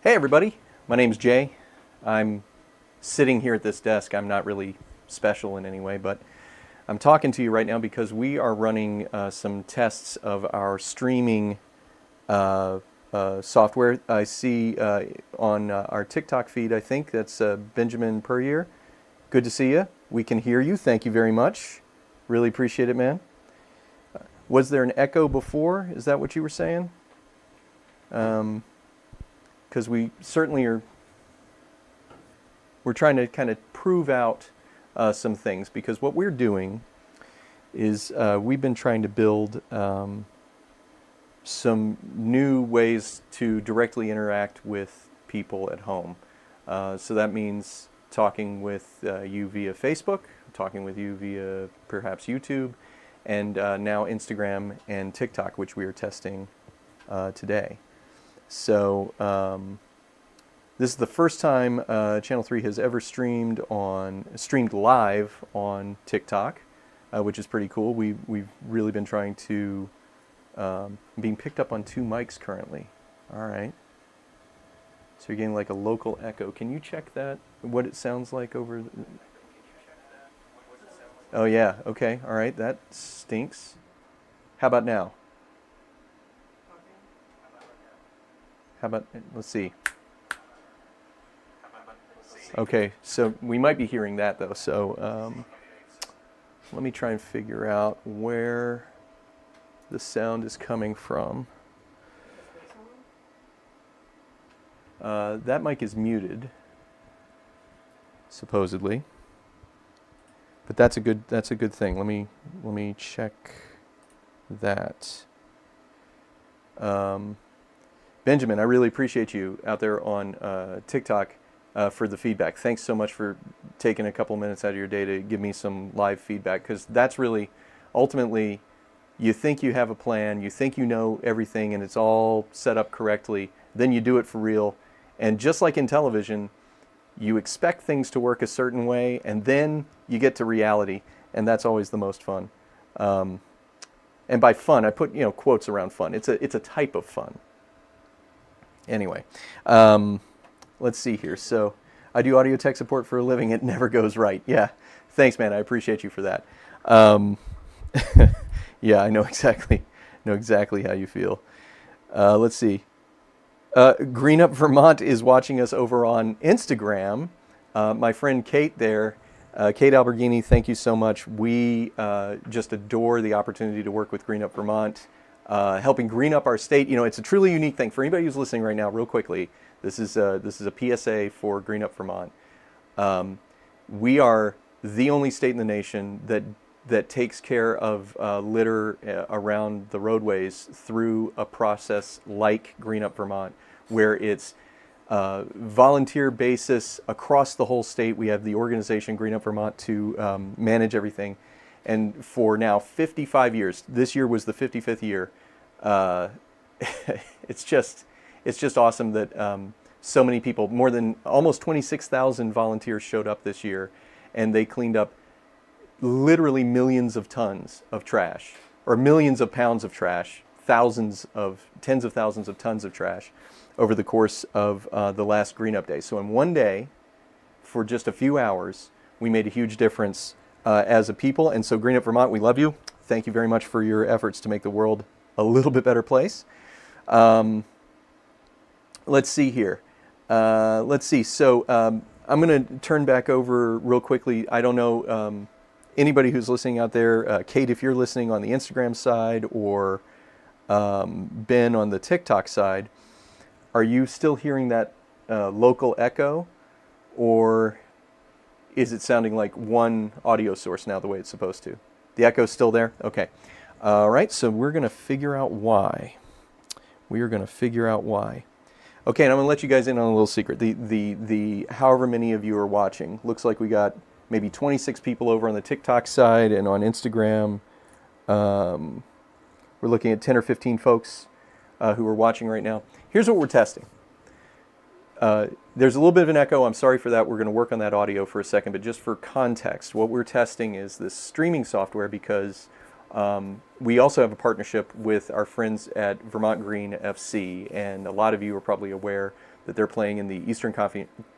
Hey everybody, my name's Jay. I'm sitting here at this desk. I'm not really special in any way, but I'm talking to you right now because we are running some tests of our streaming software. I see on our TikTok feed, I think, that's Benjamin Puryear. Good to see you. We can hear you. Thank you very much. Really appreciate it, man. Was there an echo before? Is that what you were saying? Because we certainly we're trying to kind of prove out some things, because what we're doing is we've been trying to build some new ways to directly interact with people at home. So that means talking with you via Facebook, talking with you via perhaps YouTube, and now Instagram and TikTok, which we are testing today. So this is the first time Channel 3 has ever streamed live on TikTok, which is pretty cool. We've really been trying to being picked up on 2 mics currently. All right. So you're getting like a local echo. Can you check that? What it sounds like over? Oh yeah. Okay. All right. That stinks. How about now? How about, let's see. Okay, so we might be hearing that though, so let me try and figure out where the sound is coming from. That mic is muted, supposedly, but that's a good thing. Let me check that. Benjamin, I really appreciate you out there on TikTok for the feedback. Thanks so much for taking a couple minutes out of your day to give me some live feedback, because that's really, ultimately, you think you have a plan, you think you know everything and it's all set up correctly, then you do it for real. And just like in television, you expect things to work a certain way, and then you get to reality, and that's always the most fun. And by fun, I put quotes around fun. It's a type of fun. Anyway, let's see here. So I do audio tech support for a living. It never goes right. Yeah. Thanks, man. I appreciate you for that. Yeah, I know exactly how you feel. Let's see. Green Up Vermont is watching us over on Instagram. My friend Kate there, Kate Alberghini, thank you so much. We just adore the opportunity to work with Green Up Vermont. Helping green up our state. It's a truly unique thing. For anybody who's listening right now, real quickly, this is a PSA for Green Up Vermont. We are the only state in the nation that takes care of litter around the roadways through a process like Green Up Vermont, where it's volunteer basis across the whole state. We have the organization Green Up Vermont to manage everything. And for now 55 years, this year was the 55th year, it's just awesome that so many people, more than almost 26,000 volunteers showed up this year, and they cleaned up literally millions of tons of trash, or millions of pounds of trash, tens of thousands of tons of trash over the course of the last Green Up Day. So in one day, for just a few hours, we made a huge difference as a people. And so Green Up Vermont, we love you. Thank you very much for your efforts to make the world a little bit better place. Let's see here. Let's see. So I'm going to turn back over real quickly. I don't know anybody who's listening out there. Kate, if you're listening on the Instagram side, or Ben on the TikTok side, are you still hearing that local echo, or is it sounding like one audio source now the way it's supposed to? The echo's still there? Okay. All right, so we're going to figure out why. We are going to figure out why. Okay, and I'm going to let you guys in on a little secret. The however many of you are watching, looks like we got maybe 26 people over on the TikTok side, and on Instagram, we're looking at 10 or 15 folks who are watching right now. Here's what we're testing. There's a little bit of an echo. I'm sorry for that. We're going to work on that audio for a second, but just for context, what we're testing is this streaming software, because we also have a partnership with our friends at Vermont Green FC, and a lot of you are probably aware that they're playing in the Eastern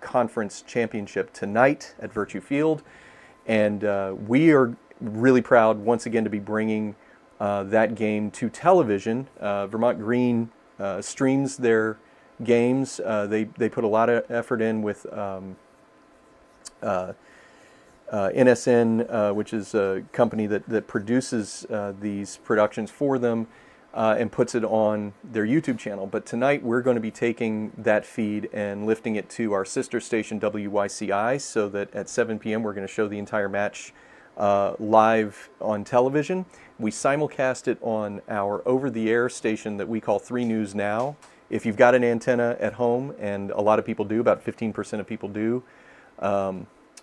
Conference Championship tonight at Virtue Field. And we are really proud once again to be bringing that game to television. Vermont Green streams their games. They put a lot of effort in with NSN, which is a company that produces these productions for them and puts it on their YouTube channel. But tonight we're going to be taking that feed and lifting it to our sister station WYCI, so that at 7 p.m. we're going to show the entire match live on television. We simulcast it on our over-the-air station that we call 3 News Now. If you've got an antenna at home, and a lot of people do, about 15% of people do,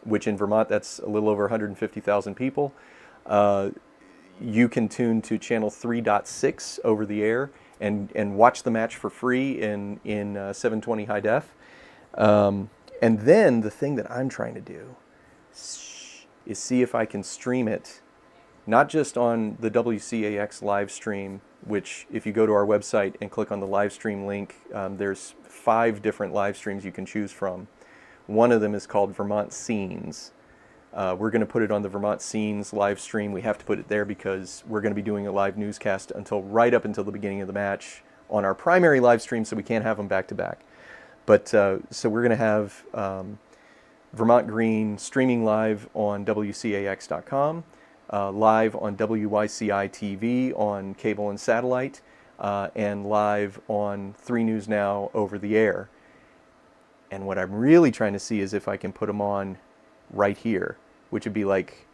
which in Vermont that's a little over 150,000 people, you can tune to channel 3.6 over the air and watch the match for free in 720 high def. And then the thing that I'm trying to do is see if I can stream it, not just on the WCAX live stream, which if you go to our website and click on the live stream link, there's 5 different live streams you can choose from. One of them is called Vermont Scenes. We're going to put it on the Vermont Scenes live stream. We have to put it there because we're going to be doing a live newscast right up until the beginning of the match on our primary live stream, so we can't have them back to back. But so we're going to have Vermont Green streaming live on WCAX.com, live on WYCI TV on cable and satellite, and live on 3 News Now over the air. And what I'm really trying to see is if I can put them on right here, which would be like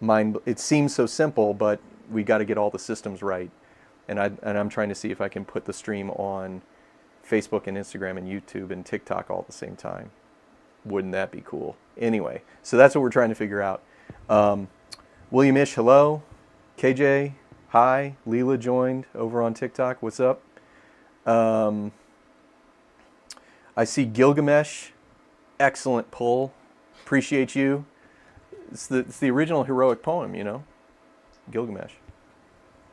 it seems so simple, but we got to get all the systems right. And I'm trying to see if I can put the stream on Facebook and Instagram and YouTube and TikTok all at the same time. Wouldn't that be cool? Anyway, so that's what we're trying to figure out. William Ish, hello. KJ, hi. Leela joined over on TikTok. What's up? I see Gilgamesh. Excellent pull. Appreciate you. It's the original heroic poem, you know? Gilgamesh.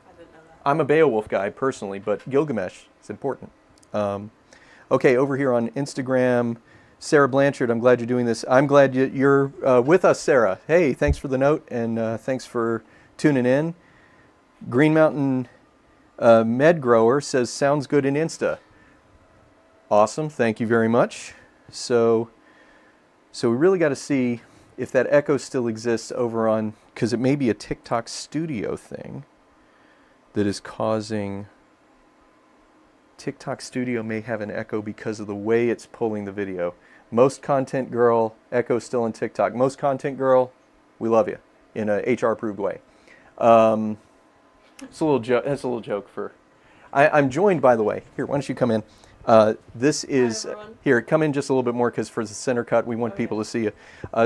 I didn't know that. I'm a Beowulf guy personally, but Gilgamesh is important. Okay, over here on Instagram, Sarah Blanchard, I'm glad you're doing this. I'm glad you're with us, Sarah. Hey, thanks for the note, and thanks for tuning in. Green Mountain Med Grower says, sounds good in Insta. Awesome, thank you very much. So we really got to see if that echo still exists over on, because it may be a TikTok studio thing that is causing, TikTok studio may have an echo because of the way it's pulling the video. Most content girl, echo still in TikTok. Most content girl, we love you in a HR approved way. It's a little joke. That's a little joke for. I'm joined, by the way. Here, why don't you come in? This is here. Come in just a little bit more because for the center cut, we want people to see you.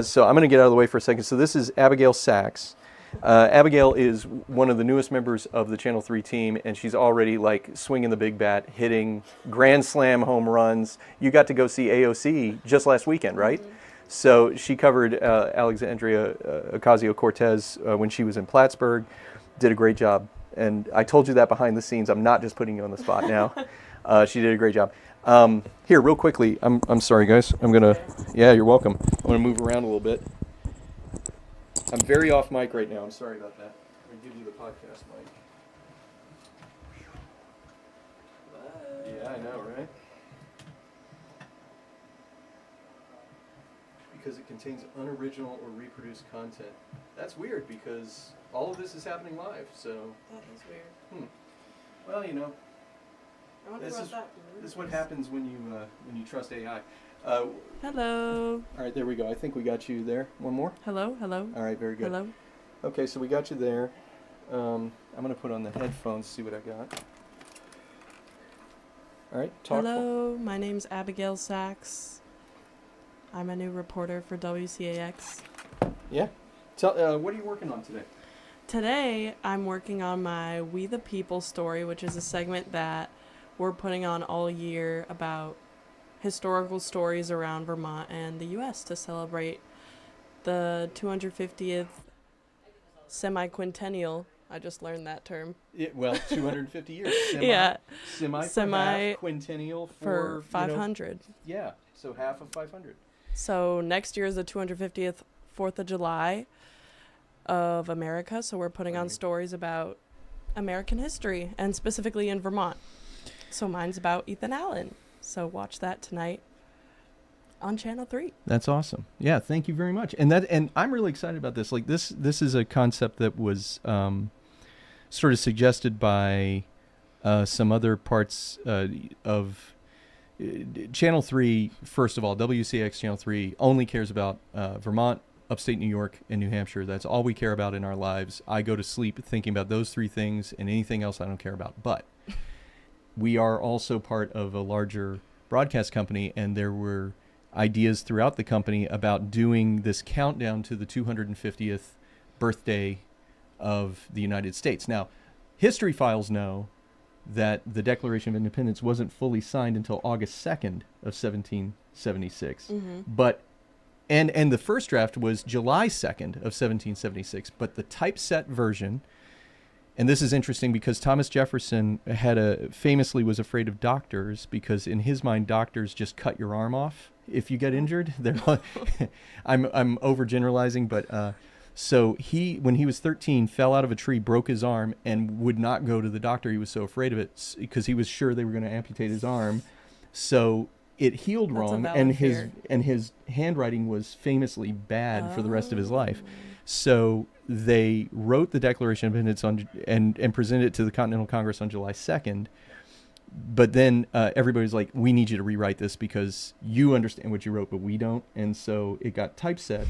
So I'm going to get out of the way for a second. So this is Abigail Sachs. Abigail is one of the newest members of the Channel 3 team, and she's already like swinging the big bat, hitting grand slam home runs. You got to go see AOC just last weekend, right? Mm-hmm. So she covered Alexandria Ocasio-Cortez when she was in Plattsburgh. Did a great job. And I told you that behind the scenes. I'm not just putting you on the spot now. She did a great job. Here, real quickly, I'm sorry, guys. Yeah, you're welcome. I'm gonna move around a little bit. I'm very off mic right now. I'm sorry about that. I'm gonna give you the podcast mic. Yeah, I know, right? Because it contains unoriginal or reproduced content. That's weird because all of this is happening live, so. That is weird. Well, you know. I wonder about that. This is what happens when you trust AI. Hello. All right, there we go. I think we got you there. One more? Hello, hello. All right, very good. Hello. Okay, so we got you there. I'm going to put on the headphones, see what I got. All right, talk. Hello, my name's Abigail Sachs. I'm a new reporter for WCAX. Yeah. Tell. What are you working on today? Today, I'm working on my We the People story, which is a segment that we're putting on all year about historical stories around Vermont and the U.S. to celebrate the 250th semi-quintennial I just learned that term. Well, 250 years. Yeah. Semi for Semi half, quintennial For 500. Yeah, so half of 500. So next year is the 250th 4th of July of America. So we're putting on stories about American history and specifically in Vermont. So mine's about Ethan Allen. So watch that tonight on Channel 3. That's awesome. Yeah, thank you very much. And I'm really excited about this. Like this is a concept that was sort of suggested by some other parts of Channel 3. First of all, WCAX Channel 3 only cares about Vermont, upstate New York, and New Hampshire. That's all we care about in our lives. I go to sleep thinking about those three things, and anything else I don't care about. But we are also part of a larger broadcast company, and there were ideas throughout the company about doing this countdown to the 250th birthday of the United States. Now, history files know that the Declaration of Independence wasn't fully signed until August 2nd of 1776. But and the first draft was July 2nd of 1776, but the typeset version, and this is interesting because Thomas Jefferson famously was afraid of doctors because in his mind doctors just cut your arm off if you get injured. I'm overgeneralizing, but so when he was 13, fell out of a tree, broke his arm, and would not go to the doctor. He was so afraid of it because he was sure they were going to amputate his arm. So it healed wrong, and his handwriting was famously bad for the rest of his life. So they wrote the Declaration of Independence and presented it to the Continental Congress on July 2nd. But then everybody's like, we need you to rewrite this because you understand what you wrote, but we don't. And so it got typeset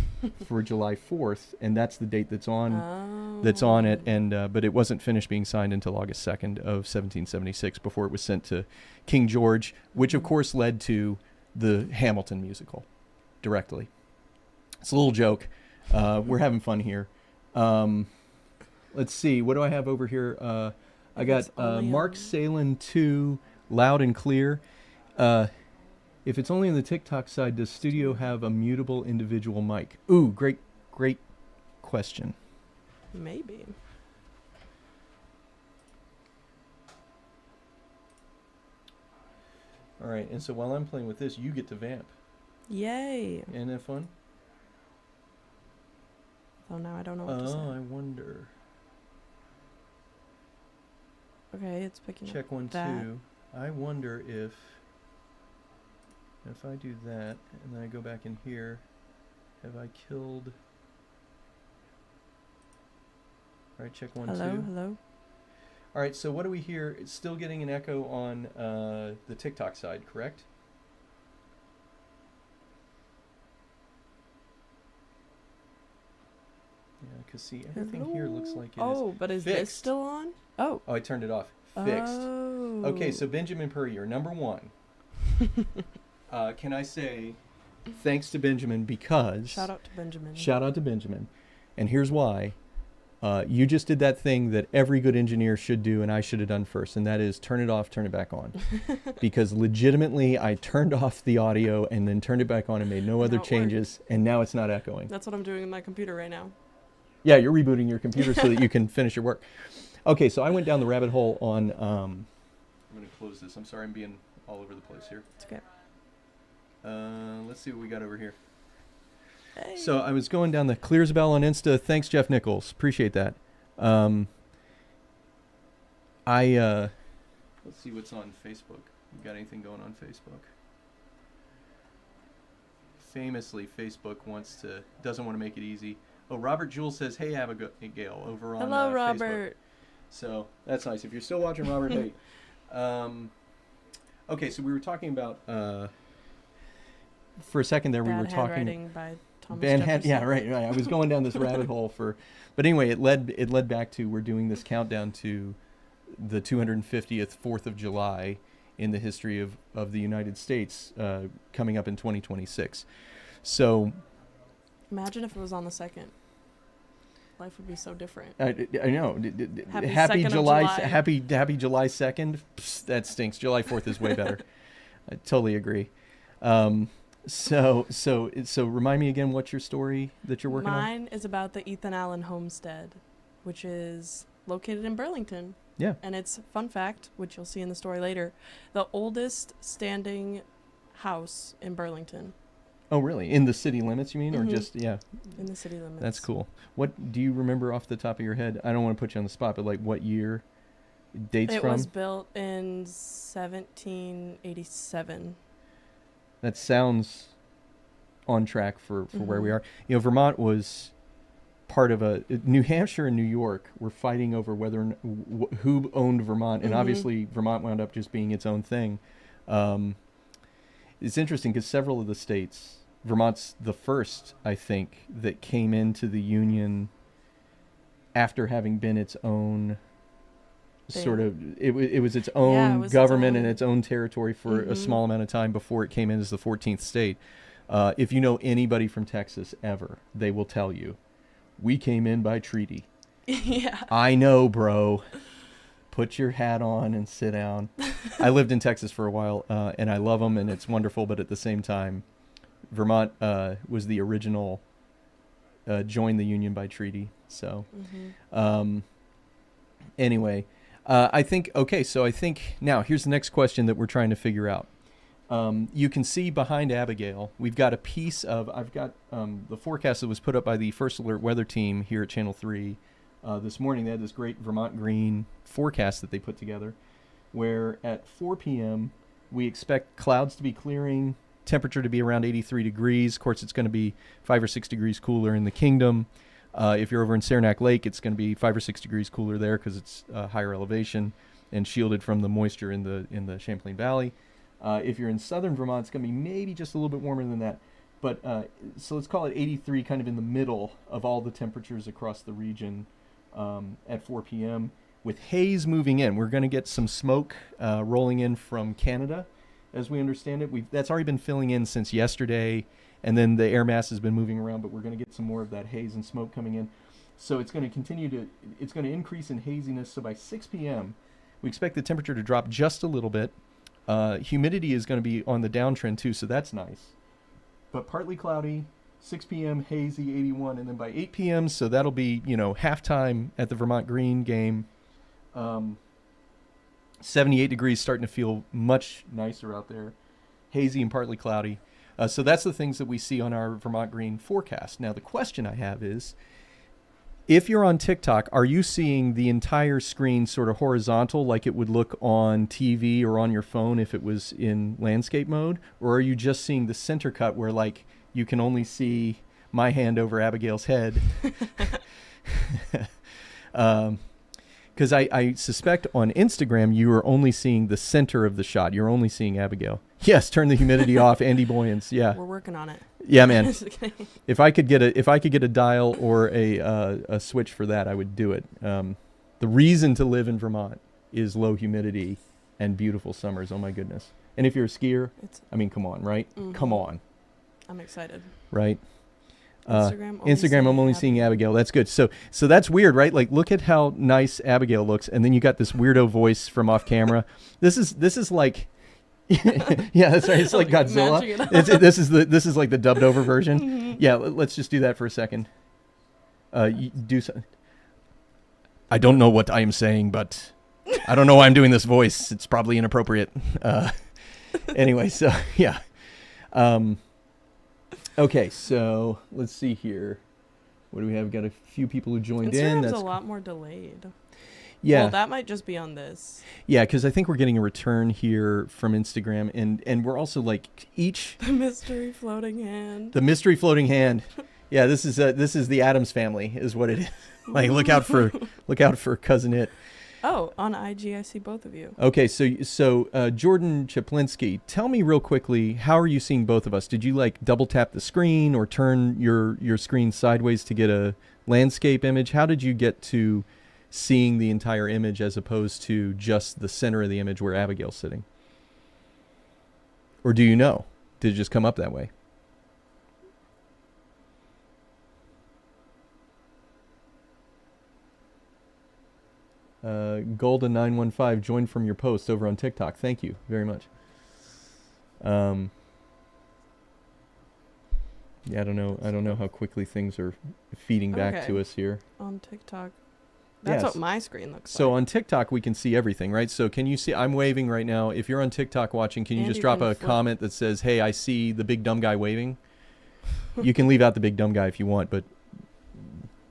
for July 4th, and that's the date that's on it. And but it wasn't finished being signed until August 2nd of 1776 before it was sent to King George, which of course led to the Hamilton musical directly. It's a little joke. We're having fun here. Let's see. What do I have over here? I got Mark Salin 2, loud and clear. If it's only on the TikTok side, does Studio have a mutable individual mic? Ooh, great question. Maybe. All right, and so while I'm playing with this, you get to vamp. Yay. Isn't that fun? So now I don't know what to say. Oh, I wonder. Okay, it's picking Check up 1, that. 2. I wonder if I do that and then I go back in here, have I killed? All right, check 1, 2. Hello. All right, so what do we hear? It's still getting an echo on the TikTok side, correct? Yeah, because see, everything here looks like it is Oh, but is fixed. this still on? Oh. Oh, I turned it off. Fixed. Oh. Okay, so Benjamin Purrier, number one. Can I say thanks to Benjamin because... Shout out to Benjamin. Shout out to Benjamin. And here's why. You just did that thing that every good engineer should do and I should have done first, and that is turn it off, turn it back on. Because legitimately, I turned off the audio and then turned it back on and made no other changes, and now it's not echoing. That's what I'm doing in my computer right now. Yeah, you're rebooting your computer so that you can finish your work. Okay, so I went down the rabbit hole on... I'm going to close this. I'm sorry I'm being all over the place here. It's okay. Let's see what we got over here. Hey. So I was going down the Clears Bell on Insta. Thanks, Jeff Nichols. Appreciate that. Let's see what's on Facebook. You got anything going on Facebook? Famously, Facebook doesn't want to make it easy. Oh, Robert Jewell says, "Hey, Abigail," over on Hello, Facebook. Robert. So that's nice. If you're still watching, Robert, hey. Okay, so we were talking about for a second there. We were talking. Handwriting by Thomas Jefferson. Yeah, right. I was going down this rabbit hole but anyway, it led back to we're doing this countdown to the 250th 4th of July in the history of the United States coming up in 2026. So. Imagine if it was on the 2nd. Life would be so different. I know. Happy 2nd July. Happy July 2nd. Psst, that stinks. July 4th is way better. I totally agree. So remind me again what's your story that you're working on? Mine is about the Ethan Allen homestead, which is located in Burlington. Yeah. And it's, fun fact, which you'll see in the story later, the oldest standing house in Burlington. Oh, really? In the city limits, you mean? Or Mhm. just, yeah. In the city limits. That's cool. What do you remember off the top of your head? I don't want to put you on the spot, but like what year it dates It from? was built in 1787. That sounds on track for where we Mhm. are. You know, Vermont was part of New Hampshire and New York were fighting over who owned Vermont, and Mhm. obviously Vermont wound up just being its own thing. It's interesting because several of the states, Vermont's the first, I think, that came into the Union after having been its own sort of, it was its own was its government and own- its own territory for a Mhm. small amount of time before it came in as the 14th state. If you know anybody from Texas ever, they will tell you, we came in by treaty. Yeah. I know, bro. Put your hat on and sit down. I lived in Texas for a while, and I love them, and it's wonderful. But at the same time, Vermont was the original joined the Union by treaty. So Mhm. anyway, I think, okay, so I think now here's the next question that we're trying to figure out. You can see behind Abigail, we've got a piece of, I've got the forecast that was put up by the First Alert Weather Team here at Channel 3 this morning. They had this great Vermont green forecast that they put together, where at 4 p.m. we expect clouds to be clearing, temperature to be around 83 degrees. Of course, it's going to be 5 or 6 degrees cooler in the Kingdom. If you're over in Saranac Lake, it's going to be 5 or 6 degrees cooler there because it's higher elevation and shielded from the moisture in the Champlain Valley. If you're in southern Vermont, it's going to be maybe just a little bit warmer than that. But so let's call it 83, kind of in the middle of all the temperatures across the region at 4 p.m. with haze moving in. We're going to get some smoke rolling in from Canada, as we understand it. That's already been filling in since yesterday, and then the air mass has been moving around, but we're going to get some more of that haze and smoke coming in. So it's going to it's going to increase in haziness. So by 6 p.m., we expect the temperature to drop just a little bit. Humidity is going to be on the downtrend too, so that's nice. But partly cloudy, 6 p.m. hazy, 81, and then by 8 p.m., so that'll be, halftime at the Vermont Green game. 78 degrees, starting to feel much nicer out there. Hazy and partly cloudy. So that's the things that we see on our Vermont Green forecast. Now, the question I have is, if you're on TikTok, are you seeing the entire screen sort of horizontal like it would look on TV or on your phone if it was in landscape mode? Or are you just seeing the center cut where like you can only see my hand over Abigail's head? Because I suspect on Instagram you are only seeing the center of the shot. You're only seeing Abigail. Yes, turn the humidity off, Andy Boyens. Yeah. We're working on it. Yeah, man. If I could get a dial or a switch for that, I would do it. The reason to live in Vermont is low humidity and beautiful summers. Oh my goodness! And if you're a skier, I mean, come on, right? Mhm. Come on, I'm excited. right? Instagram, I'm only seeing Abigail. That's good. So that's weird, right? Like, look at how nice Abigail looks, and then you got this weirdo voice from off camera. This is like. Yeah, that's right. It's like Godzilla. This is like the dubbed over version. Mhm. Yeah, let's just do that for a second. Do so. I don't know what I am saying, but I don't know why I'm doing this voice. It's probably inappropriate. Anyway, so yeah. Okay, so let's see here. What do we have? Got a few people who joined in. Instagram's That's a lot more delayed. yeah. Well, that might just be on this. Yeah, because I think we're getting a return here from Instagram, and we're also like each The mystery floating hand. the mystery floating hand. Yeah, this is the Addams family, is what it is. Like, look out for cousin It. Oh, on IG, I see both of you. Okay, so Jordan Chaplinsky, tell me real quickly, how are you seeing both of us? Did you like double tap the screen or turn your screen sideways to get a landscape image? How did you get to seeing the entire image as opposed to just the center of the image where Abigail's sitting? Or do you know? Did it just come up that way? Golden 915 joined from your post over on TikTok. Thank you very much. Yeah, I don't know how quickly things are feeding back to Okay. us here. On TikTok. That's Yes. what my screen looks So like. on TikTok, we can see everything, right? So can you see? I'm waving right now. If you're on TikTok watching, can you And just you drop can a flip. comment that says, "Hey, I see the big dumb guy waving"? You can leave out the big dumb guy if you want, but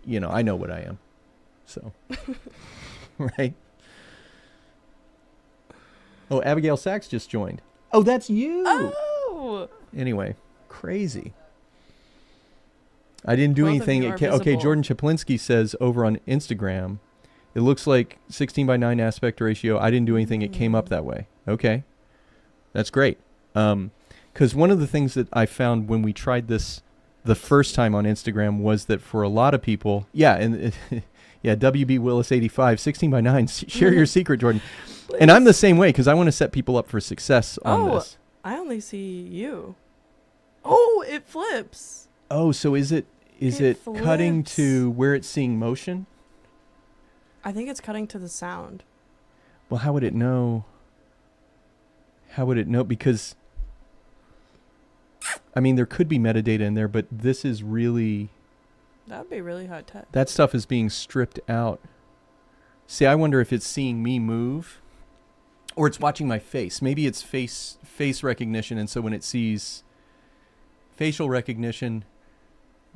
I know what I am. So, right? Oh, Abigail Sachs just joined. Oh, that's you. Oh! Anyway, crazy. I didn't do Both of anything. you are Okay, visible. Jordan Chaplinsky says over on Instagram, it looks like 16:9 aspect ratio. I didn't do anything. It came up that way. Okay, that's great. Because one of the things that I found when we tried this the first time on Instagram was that for a lot of people, WB Willis 85, 16:9. Share your secret, Jordan. And I'm the same way because I want to set people up for success on this. I only see you. Oh, it flips. Oh, so is it cutting flips. to where it's seeing motion? I think it's cutting to the sound. Well, how would it know? Because, I mean, there could be metadata in there, but this is really... That would be really high tech. That stuff is being stripped out. See, I wonder if it's seeing me move, or it's watching my face. Maybe it's face recognition, and so when it sees facial recognition,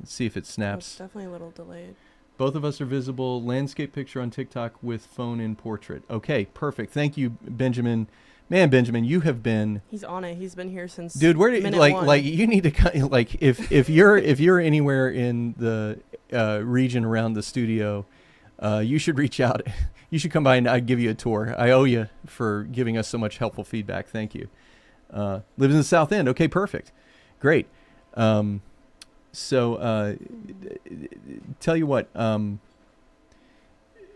let's see if it It's snaps. definitely a little delayed. Both of us are visible. Landscape picture on TikTok with phone in portrait. Okay, perfect. Thank you, Benjamin. Man, Benjamin, you have been... He's on it. He's been here since Dude, where do minute one. like you need to like if you're anywhere in the region around the studio, you should reach out. You should come by and I'd give you a tour. I owe you for giving us so much helpful feedback. Thank you. Lives in the South End. Okay, perfect. Great. So tell you what,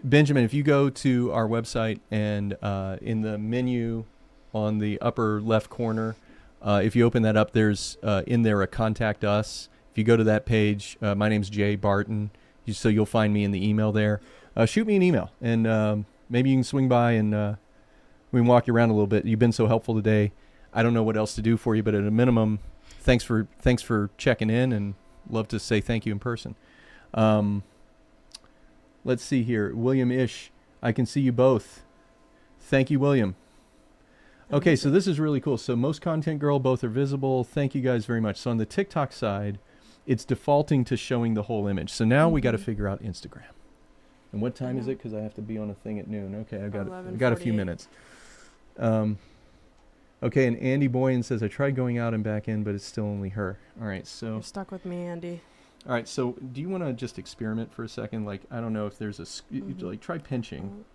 Benjamin, if you go to our website and in the menu on the upper left corner, if you open that up, there's in there a contact us. If you go to that page, my name's Jay Barton, so you'll find me in the email there. Shoot me an email, and maybe you can swing by and we can walk you around a little bit. You've been so helpful today. I don't know what else to do for you, but at a minimum, thanks for checking in, and love to say thank you in person. Let's see here. William Ish, I can see you both. Thank you, William. Okay, so this is really cool. So most content girl, both are visible. Thank you guys very much. So on the TikTok side, it's defaulting to showing the whole image. So now we got to figure out Instagram. And what time is it? Because I have to be on a thing at noon. Okay, I got a few minutes. Okay, and Andy Boyan says, I tried going out and back in, but it's still only her. All right, so... You're stuck with me, Andy. All right, so do you want to just experiment for a second? Like, I don't know if there's like, try pinching.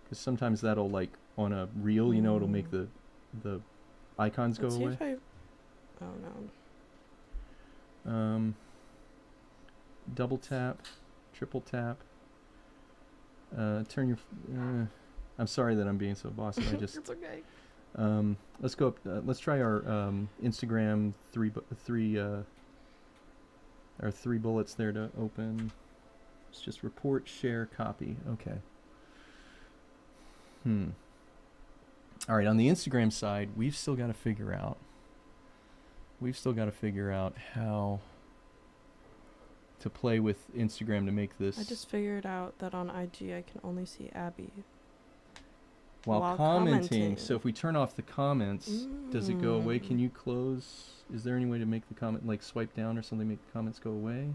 Because sometimes that'll, like, on a reel, it'll make the icons go away. See if oh, no. Double tap, triple tap. Turn your... I'm sorry that I'm being so bossy. I just... It's okay. Let's go up. Let's try our Instagram three bullets there to open. It's just report, share, copy. Okay. All right. On the Instagram side, we've still got to figure out how to play with Instagram to make this. I just figured out that on IG I can only see Abby. While commenting. So if we turn off the comments, does it go away? Can you close? Is there any way to make the comment, like swipe down or something, make the comments go away?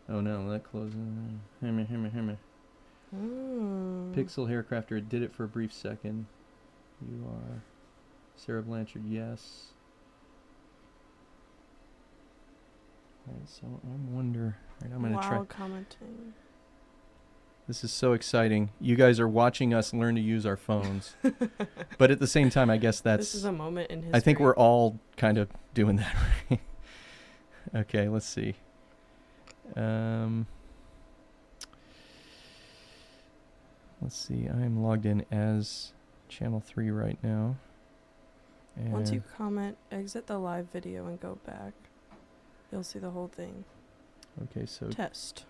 Oh no, that closes. Pixel Haircrafter, it did it for a brief second. You are Sarah Blanchard, yes. Alright, so I wonder. Alright, I'm gonna try. While commenting. This is so exciting. You guys are watching us learn to use our phones. But at the same time, I guess This is a moment in history. I think we're all kind of doing that, right? Okay, let's see. Let's see. I'm logged in as Channel 3 right now. And once you comment, exit the live video and go back. You'll see the whole thing. Okay, so... Test.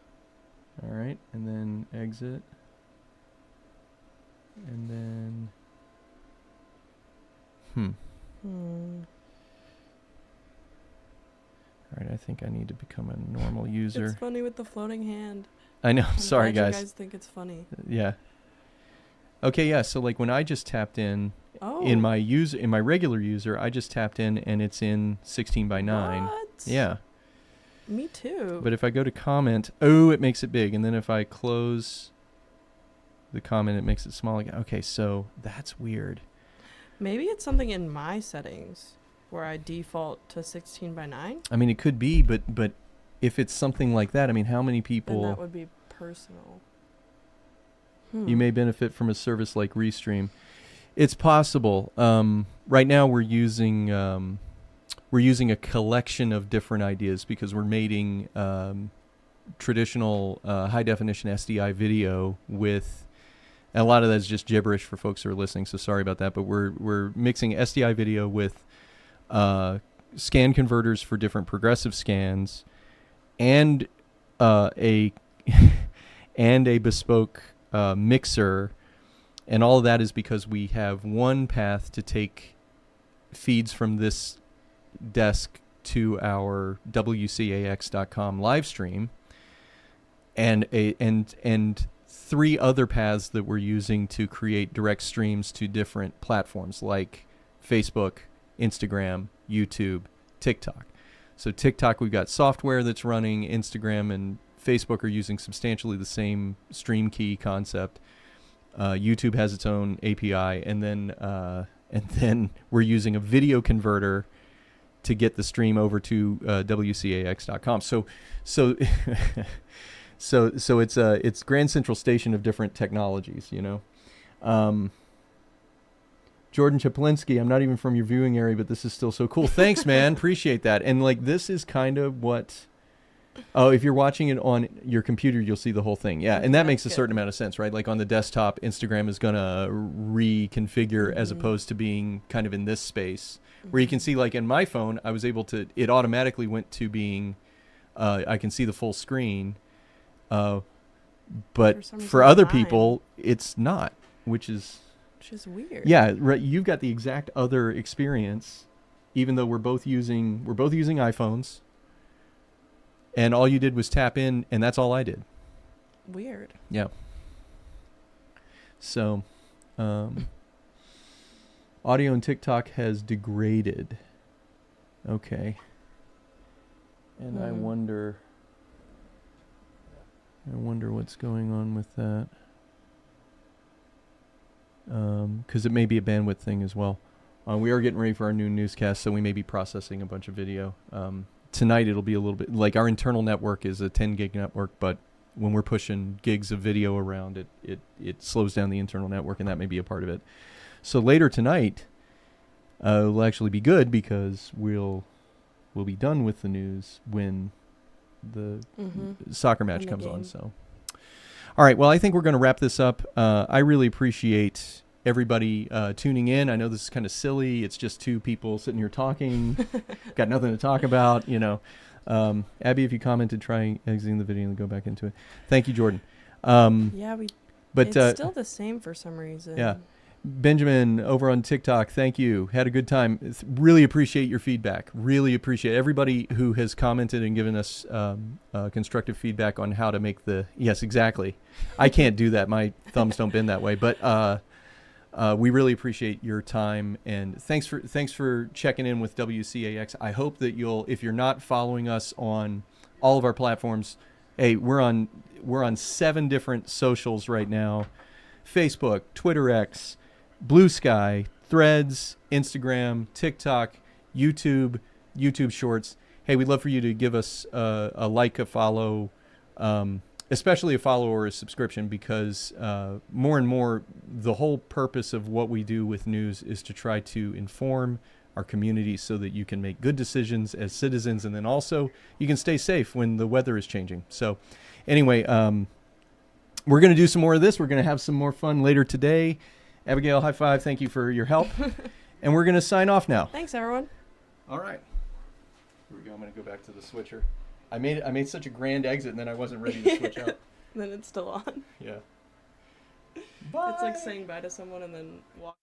All right, and then exit. And then... All right, I think I need to become a normal user. It's funny with the floating hand. I know. I'm Sorry, glad guys. You guys think it's funny. Yeah. Okay, yeah. So like when I just tapped in Oh. in my regular user, I just tapped in and it's in 16 by 9. What? Yeah. Me too. But if I go to comment, it makes it big, and then if I close the comment, it makes it small again. Okay, so that's weird. Maybe it's something in my settings where I default to 16 by 9. I mean, it could be, but if it's something like that, I mean, how many Then people that would be personal. you may benefit from a service like Restream? It's possible. Right now, we're using a collection of different ideas because we're mating traditional high definition SDI video with. And a lot of that is just gibberish for folks who are listening, so sorry about that. But we're mixing SDI video with scan converters for different progressive scans, and a and a bespoke mixer, and all of that is because we have one path to take feeds from this desk to our WCAX.com live stream, and 3 other paths that we're using to create direct streams to different platforms like Facebook, Instagram, YouTube, TikTok. So TikTok, we've got software that's running. Instagram and Facebook are using substantially the same stream key concept. YouTube has its own API, and then we're using a video converter to get the stream over to WCAX.com. So it's Grand Central Station of different technologies, you know. Jordan Chaplinsky, I'm not even from your viewing area, but this is still so cool. Thanks, man. Appreciate that. And like this is kind of what. Oh, if you're watching it on your computer, you'll see the whole thing. Yeah, and that makes a certain amount of sense, right? Like on the desktop, Instagram is going to reconfigure as opposed to being kind of in this space where you can see, like in my phone, I was able to, it automatically went to being, I can see the full screen. But for other people, it's not, which is weird. Yeah, right. You've got the exact other experience, even though we're both using iPhones. And all you did was tap in, and that's all I did. Weird. Yeah. So, audio in TikTok has degraded. Okay. And I wonder what's going on with that. Because it may be a bandwidth thing as well. We are getting ready for our new newscast, so we may be processing a bunch of video. Tonight it'll be a little bit like our internal network is a 10 gig network, but when we're pushing gigs of video around, it slows down the internal network, and that may be a part of it. So later tonight will actually be good because we'll be done with the news when the soccer match comes on. So, all right. Well, I think we're going to wrap this up. I really appreciate everybody tuning in. I know this is kind of silly. It's just 2 people sitting here talking, got nothing to talk about, you know. Abby, if you commented, try exiting the video and go back into it. Thank you, Jordan. But it's still the same for some reason. Yeah. Benjamin over on TikTok, thank you. Had a good time. Really appreciate your feedback. Really appreciate everybody who has commented and given us constructive feedback on how to make the... Yes, exactly. I can't do that. My thumbs don't bend that way. But we really appreciate your time, and thanks for checking in with WCAX. I hope that if you're not following us on all of our platforms, hey, we're on 7 different socials right now: Facebook, Twitter X, Blue Sky, Threads, Instagram, TikTok, YouTube Shorts. Hey, we'd love for you to give us a like, a follow, especially a follow or a subscription, because more and more the whole purpose of what we do with news is to try to inform our community so that you can make good decisions as citizens, and then also you can stay safe when the weather is changing. So anyway, we're going to do some more of this. We're going to have some more fun later today. Abigail, high five. Thank you for your help. And we're going to sign off now. Thanks, everyone. All right. Here we go. I'm going to go back to the switcher. I made such a grand exit, and then I wasn't ready to switch out. Then it's still on. Yeah. Bye. It's like saying bye to someone and then walk.